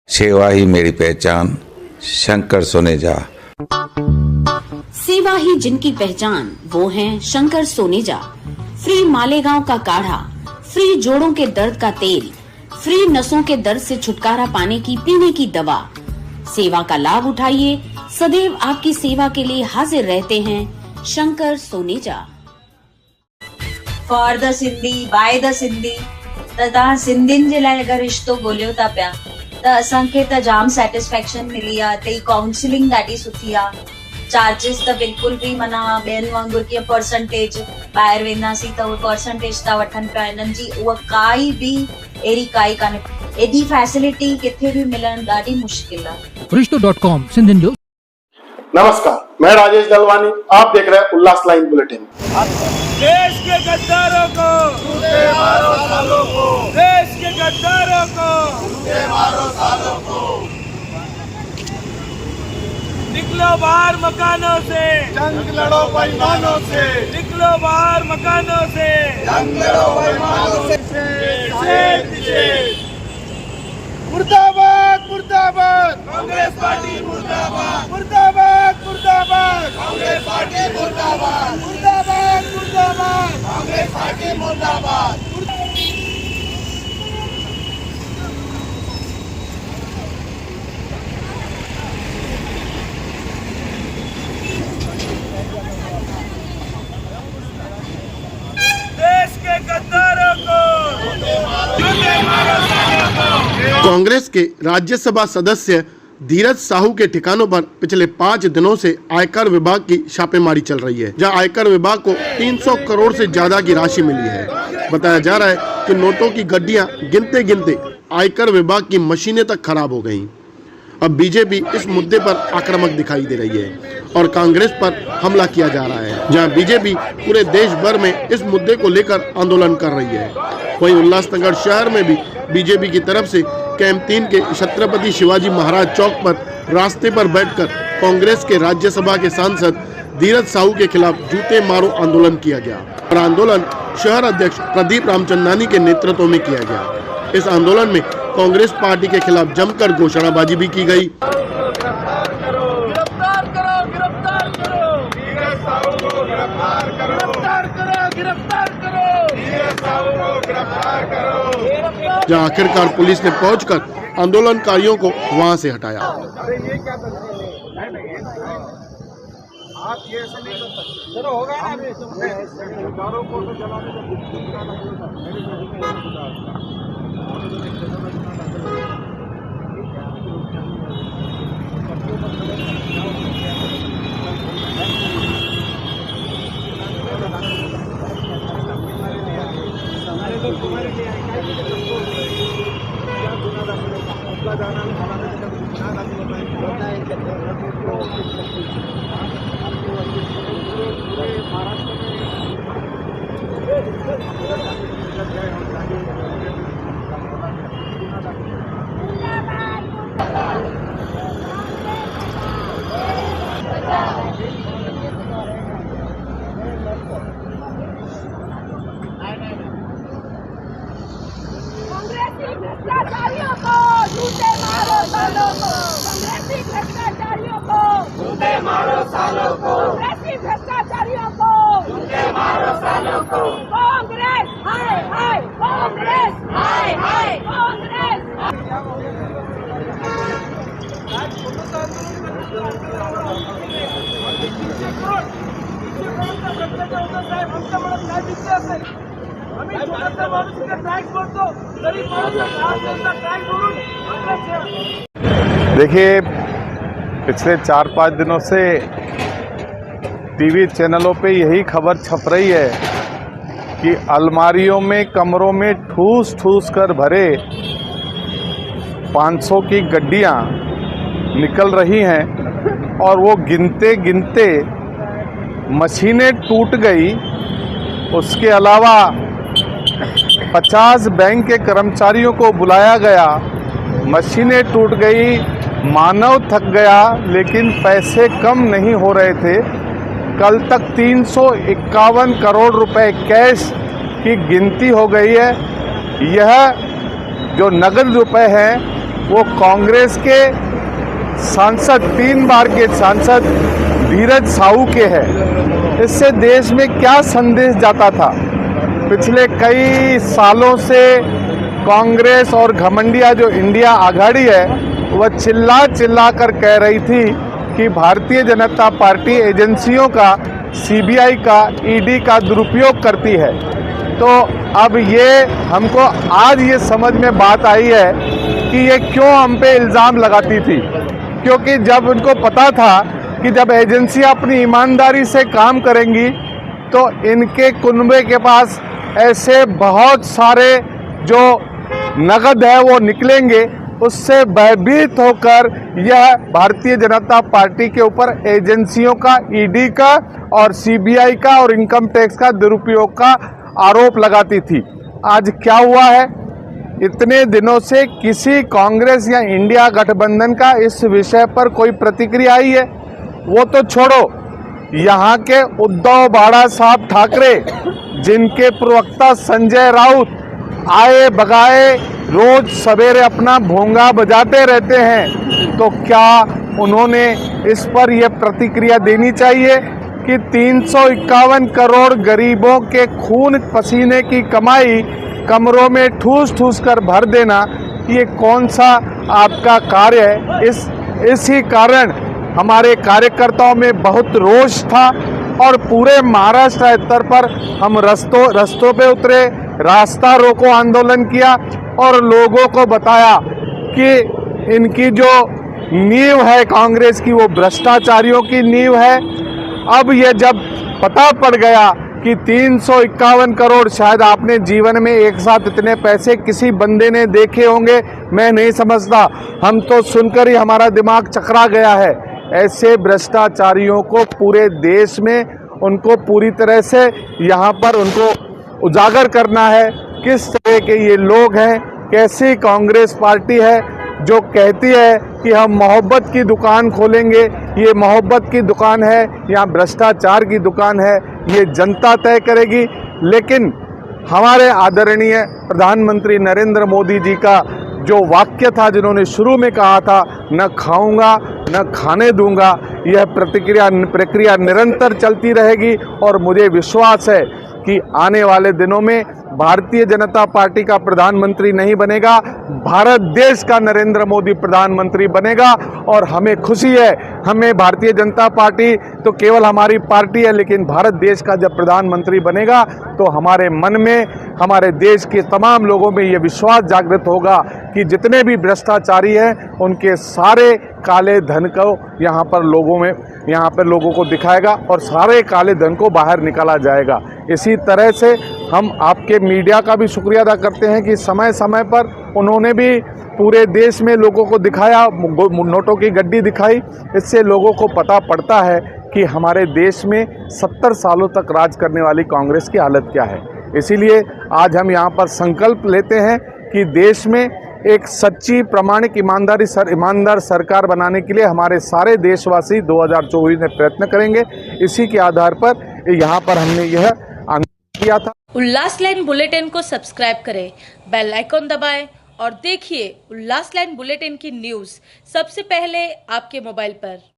सेवा ही मेरी पहचान, शंकर सोनेजा। सेवा ही जिनकी पहचान, वो हैं शंकर सोनेजा। फ्री मालेगांव का काढ़ा, फ्री जोड़ों के दर्द का तेल, फ्री नसों के दर्द से छुटकारा पाने की पीने की दवा। सेवा का लाभ उठाइए, सदैव आपकी सेवा के लिए हाजिर रहते हैं Shankar Soneja. For the Sindhi, by the Sindhi, त तव्हां सिंधियुनि जे लाइ अगरि रिश्तो ॻोल्हियो था पिया त असांखे त जाम सेटिस्फेक्शन मिली आहे। हिते काउंसलिंग ॾाढी सुठी आहे। चार्जिस त बिल्कुल भी माना ॿियनि वांगुरु कीअं परसेंटेज ॿाहिरि वेंदासीं त उहे परसेंटेज था वठनि पिया, हिननि जी उहा काई भी अहिड़ी काई कान्हे। एॾी फैसिलिटी किथे भी मिलण ॾाढी मुश्किल आहे। रिश्तो.com सिंधियुनि जो। नमस्कार, मैं राजेश दलवानी, आप देख रहे हैं उल्लास लाइन बुलेटिन। देश के गद्दारों को टूटे मारो सालों को, देश के गद्दारों को टूटे मारो सालों को। निकलो बाहर मकानों से, जंग लड़ो बेईमानों से, निकलो बाहर मकानों से, जंग लड़ो बेईमानों से। मुर्दाबाद मुर्दाबाद कांग्रेस पार्टी, मुर्दाबाद मुर्दाबाद मुर्दाबाद कांग्रेस पार्टी, मुर्दाबाद मुर्दाबाद मुर्दाबाद कांग्रेस पार्टी, मुर्दाबाद। देश के गद्दारों को कांग्रेस के राज्यसभा सदस्य धीरज साहू के ठिकानों पर पिछले 5 दिनों से आयकर विभाग की छापेमारी चल रही है, जहां आयकर विभाग को 300 करोड़ से ज्यादा की राशि मिली है। बताया जा रहा है कि नोटों की गड्डियां गिनते गिनते आयकर विभाग की मशीनें तक खराब हो गईं। अब बीजेपी इस मुद्दे पर आक्रामक दिखाई दे रही है और कांग्रेस पर हमला किया जा रहा है, जहां बीजेपी पूरे देश भर में इस मुद्दे को लेकर आंदोलन कर रही है। वहीं उल्लासनगर शहर में भी बीजेपी की तरफ से कैंप 3 के छत्रपति शिवाजी महाराज चौक पर रास्ते पर बैठकर कांग्रेस के राज्यसभा के सांसद धीरज साहू के खिलाफ जूते मारो आंदोलन किया गया और आंदोलन शहर अध्यक्ष प्रदीप रामचंदानी के नेतृत्व में किया गया। इस आंदोलन में कांग्रेस पार्टी के खिलाफ जमकर घोषणाबाजी भी की गई। जहां आखिरकार पुलिस ने पहुंचकर आंदोलनकारियों को वहां से हटाया। भ्रष्टाचारियों को झूठे मारो सालों को, कांग्रेसी भ्रष्टाचारियों को झूठे मारो सालों को, कांग्रेसी भ्रष्टाचारियों को झूठे मारो सालों को। कांग्रेस हाय हाय, कांग्रेस हाय हाय, कांग्रेस। देखिए, पिछले 4-5 दिनों से टीवी चैनलों पे यही खबर छप रही है कि अलमारियों में, कमरों में ठूस ठूस कर भरे 500 की गड्डियां निकल रही हैं और वो गिनते गिनते मशीनें टूट गई। उसके अलावा 50 बैंक के कर्मचारियों को बुलाया गया, मशीनें टूट गई, मानव थक गया, लेकिन पैसे कम नहीं हो रहे थे। कल तक 351 करोड़ रुपए कैश की गिनती हो गई है। यह जो नगद रुपए हैं वो कांग्रेस के सांसद, 3 बार के सांसद धीरज साहू के है। इससे देश में क्या संदेश जाता था? पिछले कई सालों से कांग्रेस और घमंडिया जो इंडिया आघाड़ी है वह चिल्ला चिल्ला कर कह रही थी कि भारतीय जनता पार्टी एजेंसियों का, सीबीआई का, ईडी का दुरुपयोग करती है। तो अब ये हमको आज ये समझ में बात आई है कि ये क्यों हम पे इल्ज़ाम लगाती थी, क्योंकि जब उनको पता था कि जब एजेंसियां अपनी ईमानदारी से काम करेंगी तो इनके कुनबे के पास ऐसे बहुत सारे जो नगद है वो निकलेंगे, उससे भयभीत होकर यह भारतीय जनता पार्टी के ऊपर एजेंसियों का, ईडी का और सीबीआई का और इनकम टैक्स का दुरुपयोग का आरोप लगाती थी। आज क्या हुआ है? इतने दिनों से किसी कांग्रेस या इंडिया गठबंधन का इस विषय पर कोई प्रतिक्रिया आई है? वो तो छोड़ो, यहाँ के उद्धव बाड़ा साहब ठाकरे, जिनके प्रवक्ता संजय राउत आए बगाए रोज सवेरे अपना भोंगा बजाते रहते हैं, तो क्या उन्होंने इस पर यह प्रतिक्रिया देनी चाहिए कि 351 करोड़ गरीबों के खून पसीने की कमाई कमरों में ठूस ठूस कर भर देना ये कौन सा आपका कार्य है? इसी कारण हमारे कार्यकर्ताओं में बहुत रोष था और पूरे महाराष्ट्र स्तर पर हम रस्तों पे उतरे, रास्ता रोको आंदोलन किया और लोगों को बताया कि इनकी जो नींव है कांग्रेस की वो भ्रष्टाचारियों की नींव है। अब ये जब पता पड़ गया कि 351 करोड़, शायद आपने जीवन में एक साथ इतने पैसे किसी बंदे ने देखे होंगे, मैं नहीं समझता, हम तो सुनकर ही हमारा दिमाग चकरा गया है। ऐसे भ्रष्टाचारियों को पूरे देश में उनको पूरी तरह से यहाँ पर उनको उजागर करना है, किस तरह के ये लोग हैं, कैसी कांग्रेस पार्टी है जो कहती है कि हम मोहब्बत की दुकान खोलेंगे। ये मोहब्बत की दुकान है या भ्रष्टाचार की दुकान है, ये जनता तय करेगी। लेकिन हमारे आदरणीय प्रधानमंत्री नरेंद्र मोदी जी का जो वाक्य था, जिन्होंने शुरू में कहा था, न खाऊंगा न खाने दूंगा, यह प्रक्रिया निरंतर चलती रहेगी और मुझे विश्वास है कि आने वाले दिनों में भारतीय जनता पार्टी का प्रधानमंत्री नहीं बनेगा, भारत देश का नरेंद्र मोदी प्रधानमंत्री बनेगा। और हमें खुशी है, हमें भारतीय जनता पार्टी तो केवल हमारी पार्टी है, लेकिन भारत देश का जब प्रधानमंत्री बनेगा तो हमारे मन में, हमारे देश के तमाम लोगों में ये विश्वास जागृत होगा कि जितने भी भ्रष्टाचारी हैं उनके सारे काले धन को यहाँ पर लोगों को दिखाएगा और सारे काले धन को बाहर निकाला जाएगा। इसी तरह से हम आपके मीडिया का भी शुक्रिया अदा करते हैं कि समय समय पर उन्होंने भी पूरे देश में लोगों को दिखाया, नोटों की गड्डी दिखाई। इससे लोगों को पता पड़ता है कि हमारे देश में 70 सालों तक राज करने वाली कांग्रेस की हालत क्या है। इसीलिए आज हम यहाँ पर संकल्प लेते हैं कि देश में एक सच्ची, प्रामाणिक, ईमानदार सरकार बनाने के लिए हमारे सारे देशवासी 2024 में प्रयत्न करेंगे। इसी के आधार पर यहाँ पर हमने यह आंदोलन किया था। उल्लास लाइन बुलेटिन को सब्सक्राइब करें, बेल आइकॉन दबाएं और देखिए उल्लास लाइन बुलेटिन की न्यूज़ सबसे पहले आपके मोबाइल पर।